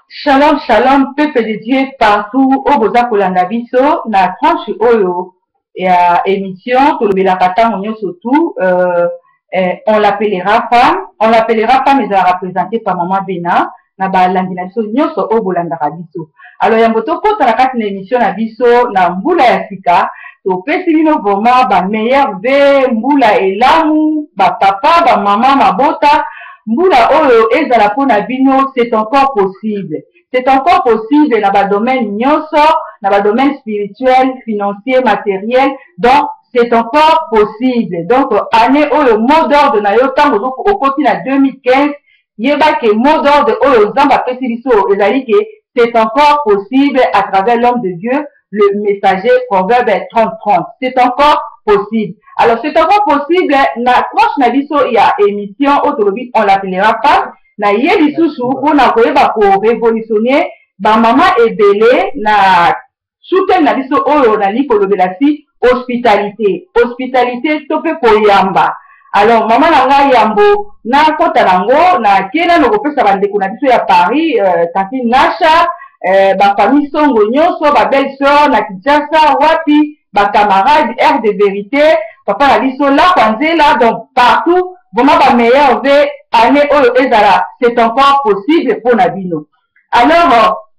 Shalom, shalom, peuple de Dieu partout, au Boza Kolanda Biso, na tranche oyo, et à émission, tout le Belakata, surtout, on l'appellera Femme, mais elle est représentée par Maman BENA, na balandi biso nyonso o bolanda biso. Alors yamboto ko tala na émission na biso na mbula ya sika, to pesi bino vraiment ba meilleur ve mbula elamu, ba papa, ba maman mabota, mbula oyo ezala pona bino, c'est encore possible. C'est encore possible dans le domaine nyonso, dans le domaine spirituel, financier, matériel. Donc, c'est encore possible. Donc, année où le mot d'ordre na yo tango au côté na 2015, yeba ke mot d'ordre où zamba pesiliso ezali ke c'est encore possible à travers l'homme de Dieu, le messager Proverbe 30-30. C'est encore possible. Alors, c'est encore possible, na proche na biso il y a émission autoroute, on l'appellera pas. Na yeli susu on a koyeba ko révolutionner ba mama ebele na soutien na biso oyo na likolo belasi hospitalité tope koyamba. Alors mama na nga yambo na kota nango na kena no kopesa bandeko na biso ya Paris tanti nasha ba famille songo nyonso ba belle sœur na Kinshasa wapi ba camarades air de vérité papa na biso la kwanzela donc partout vraiment ba meilleur ve année oyo ezala c'est encore possible pour Nabino. Alors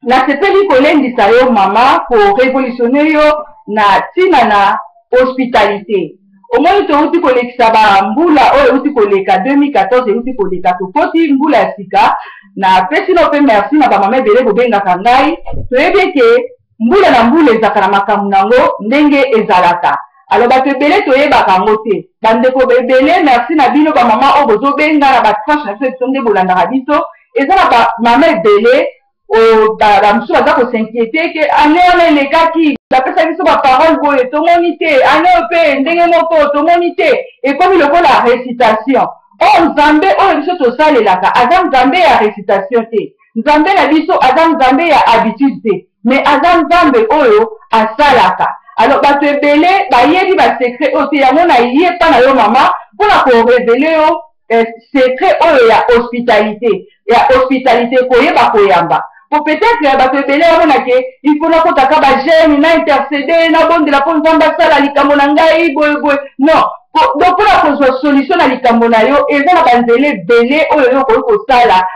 na sepeli kolendisa yo mama pour révolutionner yo na tina na hospitalité. Au moins touti kolekisa ba mbula oyo uti koleka 2014 uti koleka to poti mbula ya sika na pesi no pe merci na ba mama bele bobenga kangai toyebi ke mbula na mbula ezaka na makamu nango ndenge ezalaka. Alors bato ebele toyebaka ngo te bandeko ebele merci na bino ba mama o bozobenga na batranche na biso etonde bolandaka biso eza na ba mama ebele bamosusu baza kosinquiété ke ane wana elekaki bapesa biso baparole boye tomoni te ane oyo mpe ndenge moko tomoni te ekomi lokola récitation oyo nzambe oyo biso tosalelaka aza nzambe ya récitation te nzambe na biso aza nzambe ya habitude te mais aza nzambe oyo asalaka. Alors bato ebele bayebi ba secret oyo te yango na ye pa na yo mama mpona korevele yo secret oyo ya hospitalité koyeba koyamba po peut-être bato ebele bamonake il faut nakotaka bagene na intercede nabondela mpo nzambe asala likambo na ngai boyeboye non donc mpona kozwa solution na likambo na yo eza na banzela ebele oyo yo koyi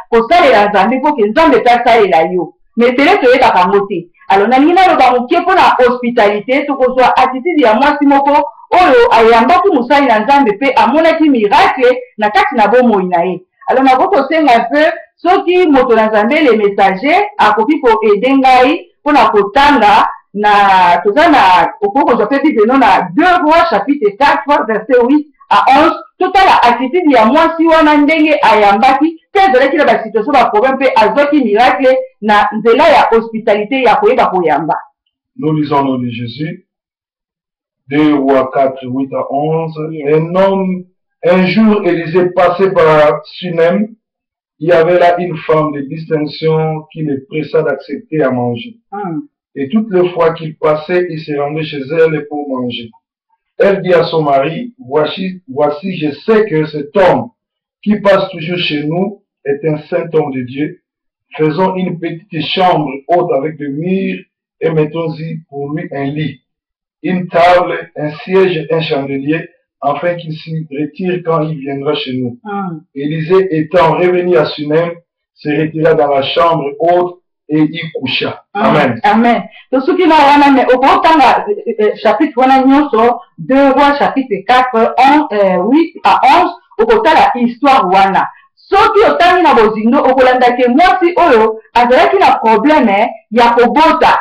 kosalela nzambe mpo ke nzambe tasalela yo mais ebele toyebaka yango te. Alors nalingi naloba moke mpona hospitalité tokozwa attitude ya mwasi moko oyo ayambaki mosali na nzambe mpe amonaki miracle na kati na bomoi na ye. Alors nakoki kosenga mpe soki moto na nzambe le messager akoki koede ngai mpona kotanga na toza na okoki kozwa mpe bibeno na 2 Rois chapitre 4 verset 8 à 11 totala attitude ya mwasi wana ndenge ayambaki te ezalaki na basituation baproblème mpe azwaki miracle na nzela ya hospitalité ya koyeba koyamba. Nous lisons le nom de Jésus. 2 Rois 4, 8 à 11. Un jour, Élisée passait par Sunem. Il y avait là une femme de distinction qui le pressa d'accepter à manger. Et toutes les fois qu'il passait, il se rendait chez elle pour manger. Elle dit à son mari, voici, je sais que cet homme qui passe toujours chez nous est un saint homme de Dieu. Faisons une petite chambre haute avec des murs et mettons-y pour lui un lit, une table, un siège, un chandelier, afin qu'il s'y retire quand il viendra chez nous. Élisée étant revenu à Sunem, se retira dans la chambre haute et y coucha. Amen. Amen. Donc, ce qui m'a ramené au chapitre 2 Rois chapitre 4, 8 à 11, au côté la histoire wana. Soki otani na bozindo okolanda ke mwasi oyo azalaki na problème ya kobota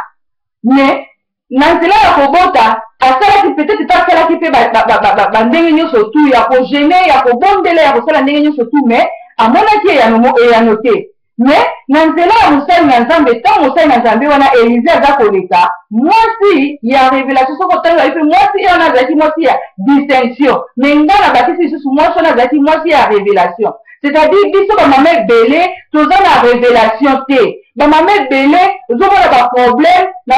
mais na nzela ya kobota asalaki peut-être pas asalaki mpe bandenge nyonso tu ya kogene ya kobondela ya kosala ndenge nyonso tu mais amonaki eyano te mais na nzela ya mosali na nzambe ntango mosali na nzambe wana Élisée aza koleka mwasi ya révélation soko otangi ayi mpe mwasi wana azalaki mwasi ya distinction mais nga na bakisi lisusu mwasi wana azalaki mwasi ya révélation. C'est-à-dire, biso ba mama ebele toza na révélation te. Ba mama ebele ozomona ba problème na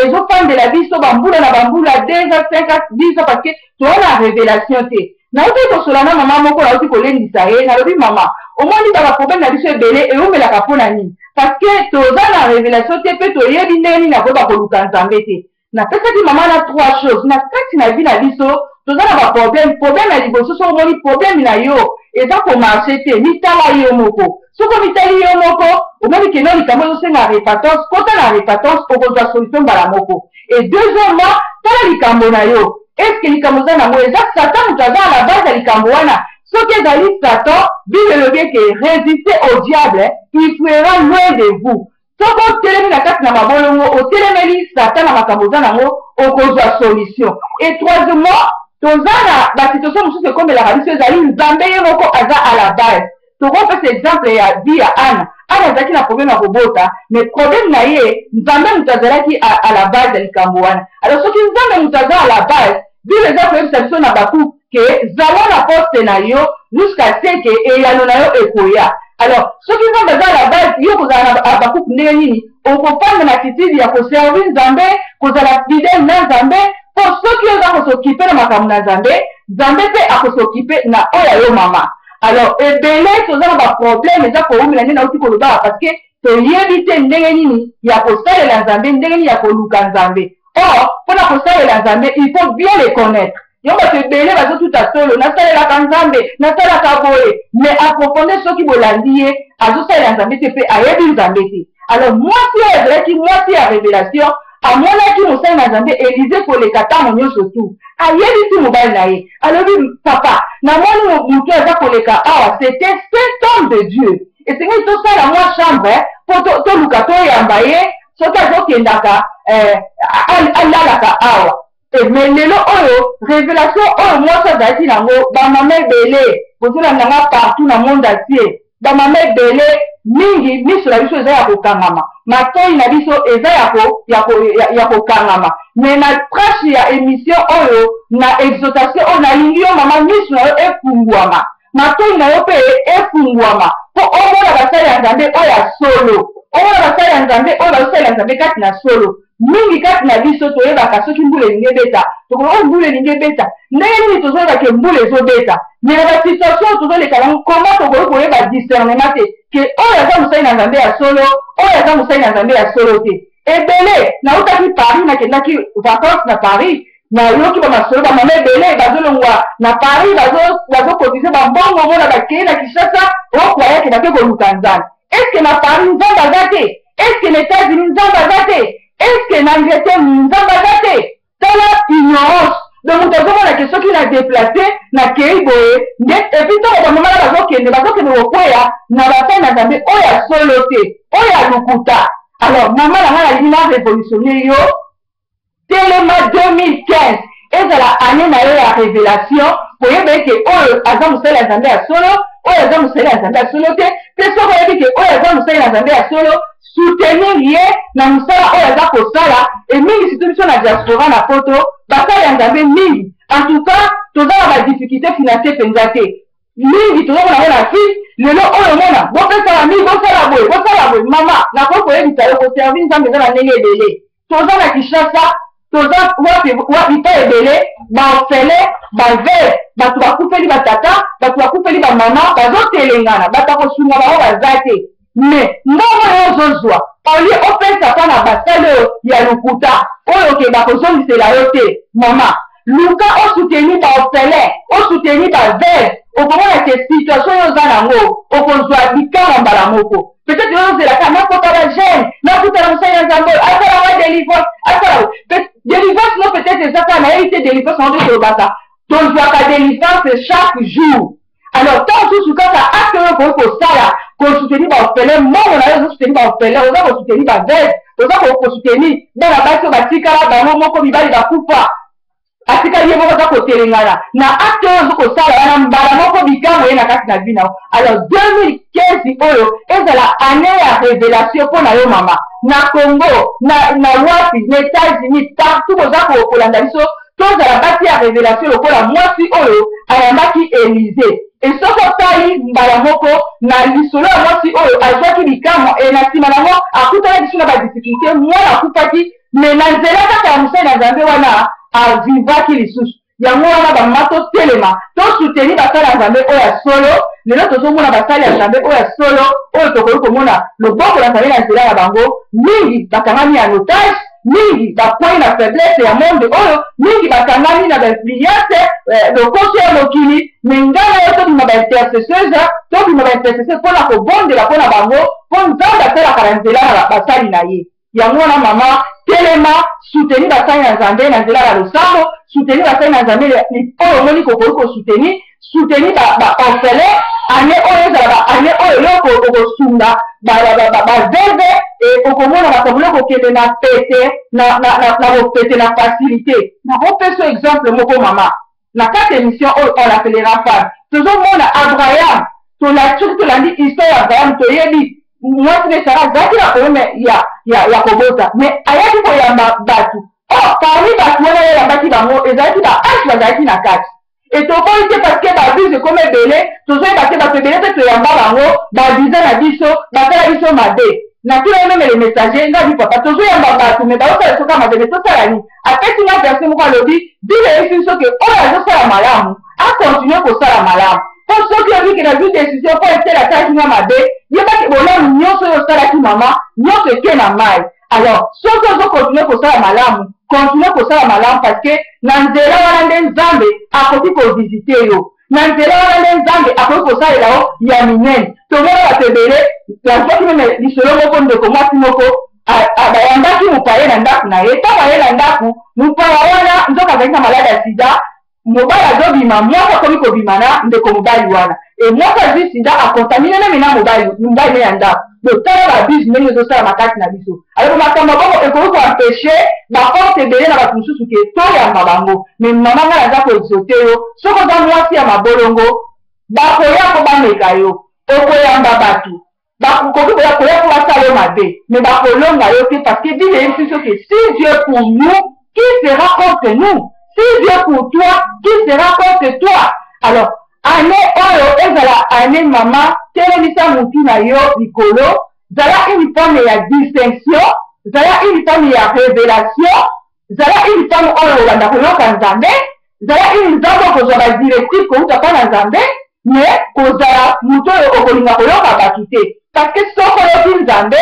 ezofandela biso bambula na bambula 2 ans 5 ans 10 ans parce que toza na révélation te. na uti kosolana mama moko na uti kolendisa ye na lobi mama omoni ba problème na biso ebele e omelaka mpona nini parce que toza na révélation te mpe toyebi ndenge nini akoyeba koluka nzambe te napesaki mama na 3 choses na kati na vi na biso toza na baproblème problème ya liboso so omoni problème na yo eza komarche te mitala yo moko soko mitali yo moko omoni keno likambo ezosenga repatance kota na repatance okozwa solution mbala moko et deuxièmement tala likambo na yo est-ce que likambo za nango eza satan moto aza à la base ya likambo wana soki ezali satan bible elobi ke résister au diable il fuira loin de vous soko otelemi na kati na mabolongo otelemeli satan na makambo za nango okozwa solution et troisièmement toza na basituation mosusu ekomelaka biso ezali nzambe ye moko aza à la base tokopesa exemple ya vie ya ana azalaki na problème ya kobota mais problème na ye nzambe moto azalaki à la base ya likambo wana alors soki nzambe moto aza à la base bible eza koyebisa biso na bakuku ke zala na poste na yo jusqu'à ce ke eyano na yo ekoya alors soki nzambe aza à la base yo kozala na bakuku ndenge nini okofanda na attitude ya koservi nzambe kozala fidèle na nzambe po soki oza kosokipe na makambo na nzambe nzambe mpe akosokipe na oyo yo mama alors ebele toza na baproblème eza koumela nde nauti kolobaka parce que toyebi te ndenge nini ya kosalela nzambe ndenge nini ya koluka nzambe or mpona kosalela nzambe il faut bien les connaître yo bato ebele bazotuta solo nasalelaka nzambe nasalaka boye mais aprofonde soki bolandi ye azosalela nzambe te mpe ayebi nzambe te alors mwasi oyo ezalaki mwasi ya révélation amonaki mosali na nzambe elize koleka ntango nyonso tu ayebisi mobali na ye alobi papa namoni moto aza koleka awa c'était cet homme de dieu esengeli tosala mwa chambre mpo toluka toyamba ye soki azokendaka alalaka awa mais lelo oyo révélation oyo mwasi azalaki nango bamama ebele bozolandanga partout na monde entier bamama ebele mingi miso na biso eza ya kokangama matoi na biso eza ya kokangama mais na trache ya émission oyo na exhortation oyo nalingi yo mama miso na yo efungwama matoi na yo mpe efungwama mpo omona basali ya nzambe oyo ya solo omona basali ya nzambe oyo bazosali ya nzambe kati na solo mingi kati na biso toyebaka soki mbula elingi ebeta tokoki mbula elingi ebeta ndenge nini tozoyebake mbula ezobeta mais na basituation tozoleka nango koma tokoki koyeba discernement te ke oyo aza mosali na nzambe ya solo oyo aza mosali na nzambe ya solo te ebele nautaki paris nakendaki vacance na paris nayoki bamasolo bamama ebele bazolongwa na paris bazokotize bambongo mona bakei na kinshasa okwayake bake koluka nzambe estce na paris nzambe aza te estce na états-unis nzambe aza te estce na angleterre nzambe aza te tala ignorance donc moto azomonake soki na déplace na kei boye nde epuis ntango bamama na bazokende kokweya na basali na nzambe oyo ya solo te oyo ya lokuta alors mama na ngai nalingi na révolutionne yo telema 2015 ezala année na yo ya révélation koyeba eke oyo aza mosali ya nzambe ya solo oyo aza mosali ya nzambe ya solo te mpe soki oyebi ke oyo aza mosali ya nzambe ya solo soutenir ye na mosala oyo aza kosala emingi surtout biso na diaspora na poto basali ya nzambe mingi en tout cas toza na badifficulté financier mpenza te mingi tozomona ngo na fille lelo oyo mona bopesala mingi bosala boye mama nakoki koyebisa yo koservi nzambe eza na ndenge ebele toza na kinshasa toza wapi pa ebele baorphelin baveuve bato bakufeli batata bato bakufeli bamama bazotelengana bato akosunga bango baza te mais mbongo oyo ozozwa olie opesa mpa na basali oyo ya lokuta oyo ke bakozongisela yo te mama luka osuteni baorphelin osuteni baveuve okomona ke situation oyo oza nango okozwa bikama mbala moko peut-être ozozelaka nakota bagene nakutana mosali ya nzambe asala délivrance asala délivrance no peut-être eza kaka nayebi te délivrance nango te tolobaka tozwaka délivrance chaque jour alors ntango susu kaka acte oyo koki kosala kosuteni baorphelin mbongo na yo ozosuteni baorphelin oza kosuteni baveuve oza kosuteni bana basi oyo batikala bango moko mibali bakufa atikali ye moko aza kotelengana na acte oyo ozokosala wana mbala moko bikambo ye na kati na bino alors 2015 oyo ezala année ya révélation mpo na yo mama na congo na wapi na états-unis partout boza kolanda biso tozala basi ya révélation lokola mwasi oyo ayambaki élysée esoki otali mbala moko na lisolo ya mwasi oyo azwaki bikamwa na nsima nango akutana biso na badifficulté mwana akufaki me na nzela kaka ya mosali na nzambe wana avivaki lisusu yango wana bamama totelema tosoutenir basali ya nzambe oyo ya solo lelo tozomona basali ya nzambe oyo ya solo oyo tokoki komona loboko na nzambe na nzela na bango mingi bakangami ya otage mingi bakwai na faiblesse ya monde oyo mingi bakangami na bainfluence lokoso ya mokili me ngana yo tobima baintercesseuse tobima baintercesseur mpona kobondela mpona bango mpo nzambe asalaka na nzela na basali na ye yango wana mama telema soutenir basali na nzambe na nzela ya losambo soutenir basali na nzambe oyo omoni kokoki kosoutenir soutenir baorphelin ane oyo ezala baane oyo yo okosunga baveve okomona bakamona kokende na pete na bopete na facilité nakopeso exemple moko mama na kati émission oyo on appellera Femme tozomona Abraham soki tolandi histoire ya Abraham toyebi mwasi ne Sara azalaki na problème ya kobota mais ayaki koyamba bato parmi bato wana yayambaki bango ezalaki baashe bazalaki na kati etokoli te parce que babuse comme ebele tozoyeba te bato ebele mpe toyamba bango babiza na biso basala biso mabe na tuna meme le messager ngabi papa tozoyamba bato me bazosala soka mabe me tosala nini apesi nga verse moko alobi bile esi soki oyo azosala malamu akontinue kosala malamu po soki obiki na vie décision po etela asalaki nga mabe yebaki bolamu nyonso oyo osalaki mama nyonso eke na mai alors soki ozokontinue kosala malamu continue kosala malamu parce que na nzela wana nde nzambe akoki kovisite yo na nzela wana nde nzambe akoki kosalela yo ya minene tomona bato ebele lazwaki meme lisolo moko ndeko mwasi moko bayambaki mopaye na ndako na ye ntango aye na ndako mopaya wana nzoka azalaki na maladi ya sida mobali azobima mwasi akomi kobima na ndeko mobali wana mwasi azwi sida akontamine meme na mobali ne ya ndako tala babisi ndenge ezosala makati na biso alors makambo bongo ekoki koampeshe baforce ebele na bato mosusu ke toyamba bango me mama ngai aza koexote yo soki oza mwasi ya mabolongo bakoya po bameka yo okoyamba bato koya po basala yo mabe me bakolonga yo te parce que bible eyebisi biso ke si Dieu pour nous qui sera contre nous si Dieu pour toi qui sera contre toi alors ane oyo ezala ane mama telemisa mutu na yo likolo zala une femme ya distinction zala une femme ya révélation zala une femme oyo obanda koyoka nzambe zala une nzambe okozwa badirective kouta mpa na nzambe me kozala mutu oyo okolinga koyoka bato te parce que soko oyoki nzambe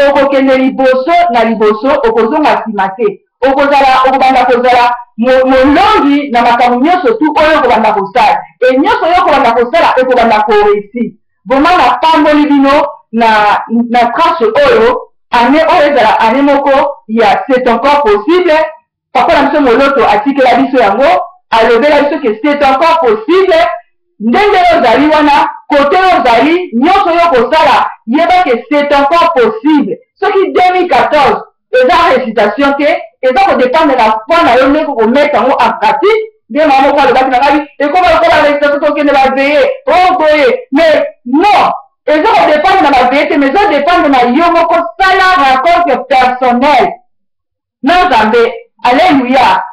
okokende liboso na liboso okozonga nsima te okobanda kozala molongi na makambo nyonso tu oyo okobanda kosala nyonso oyo okobanda kosala ekobanda koreussi vraiment napamboli bino na trace oyo ane oyo ezala ane moko ya c'est encore possible papa na biso moloto atikela biso yango alobela biso ke c'est encore possible ndenge oyo ozali wana kote oyo ozali nyonso oyo kosala yeba ke c'est encore possible soki 2014 eza récitation te eza kodépendre na foi na yo ndenge kokometa yango en pratique nde mama moko alobaki na ngai ekoma lokola récitation tokende baveye oboye mais non eza kodépendre na baveye te mais ezodépendre na yo moko sala rencontre personnelle na nzambe alleluya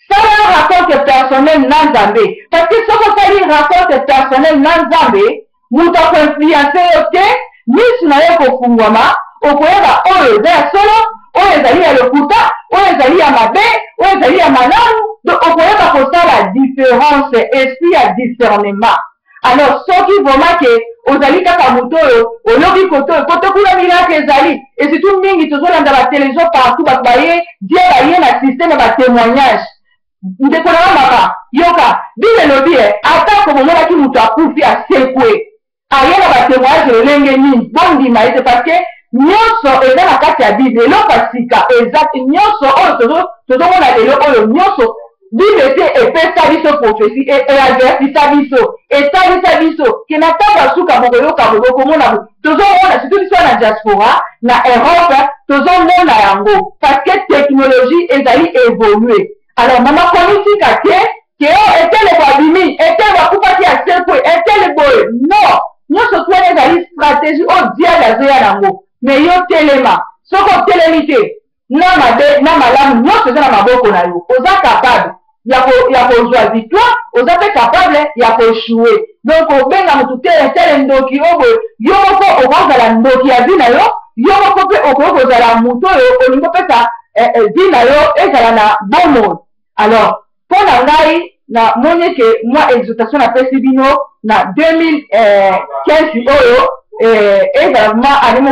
sala rencontre personnelle na nzambe parce que soki osali rencontre personnelle na nzambe moto akoinfluence yo te misu na yo kofungwama okoyeba oyo eza ya solo oyo ezali ya lokuta oyo ezali ya mabe oyo ezali ya malamu donc okoyeba kosala différence esprit ya discernement alors soki vraimen ke ozali kaka moto oyo olobi kote oyo kote kuna miracle ezali et surtout mingi tozolanda batelevizio partout bato baye die baye na système ya batémoignage ndeko na mama yoka bile elobi atako bomonaki moto akufi asekwe aye na batémoignage lolenge nini bondima ete parce que nyonso eza na kati ya bible eloko ya sika exact nyonso oyo tozomona lelo oyo nyonso bible te epesa biso prophétie eavertisa biso etalisa biso ke na ntango ya suka bokoyoka bokomona tozomona surtout biso na diaspora na Europe tozomona yango parce que technologie ezali évolue alors mama komitika te ke oyo etele babimi etele bakufaki ya sekwe etele boye non nyonso twana ezali stratégie oyo diable azoya nango mais yo telema soko telemi te na mabe na malamu nyonso eza na maboko na yo oza capable ya kozwa victoire oza mpe capable ya koéchouer donc obenga motu te etele ndoki oyo yo moko okozala ndoki ya vi na yo yo moko mpe okoki kozala motu oyo olingi opesa vi na yo ezala na bomoi alors mpo na ngai na moni que moi exhortation na pesi bino na 2015 oyo et vraiment